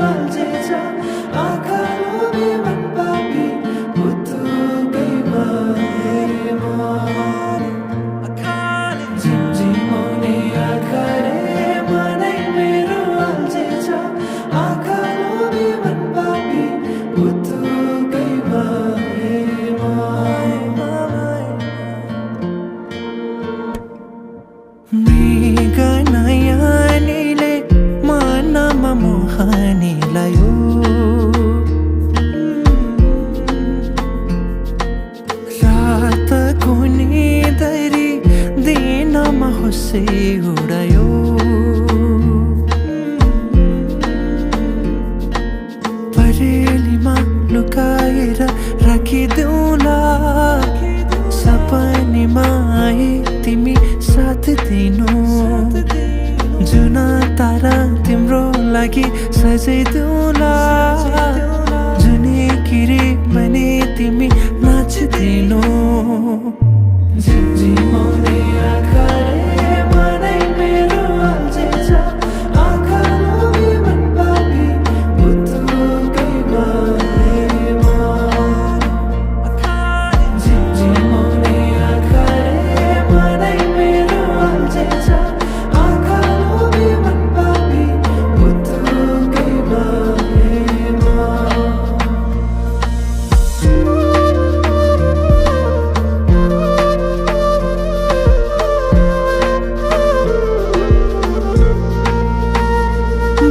अल्झेछ आँखा लोभी मन पापी पुतुकैमा हेरेँ म झिमझिमाउने आँखा रे मनै मेरो अल्झेछ आँखा लोभी मन पापी पुतुकैमा हेरेँ म मृग नयनीले मनमा मोहनी लायो रातको निदरी दिनमा होसे उडायो परेलीमा लुकाएर राखिदेऊला सपनीमा आए तिमी साथ दिनु जुन तारा तिम्रो लागि सजाइदेऊला जुनी किरी भने तिमी नाचिदिनु झिमझिमाउने आँखा रे मनै मेरो अल्झेछ आँखा लोभी मन पापी पुतुकैमा हेरेँ म झिमझिमाउने आँखा रे मनै मेरो अल्झेछ आँखा लोभी मन पापी पुतुकैमा हेरेँ म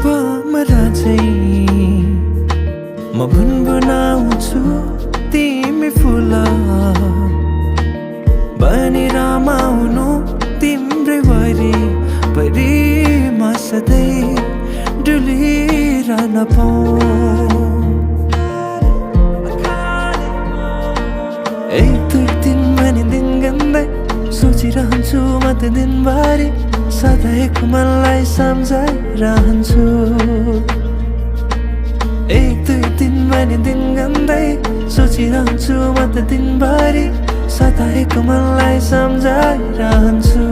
भमरा चाहिँ म गुनगुनाउँछु तिमी फुल बनी रमाउनु तिम्रै वरिपरि म सधैँ डुलिरहन पाऊँ एक दुई दिन भने दिन गन्दै सोचिरहन्छु म त दिनभरि सधैँको मनलाई सम्झाइरहन्छु एक दुई दिन भने दिन गन्दै सोचिरहन्छु म त दिनभरि सधैँको मनलाई सम्झाइरहन्छु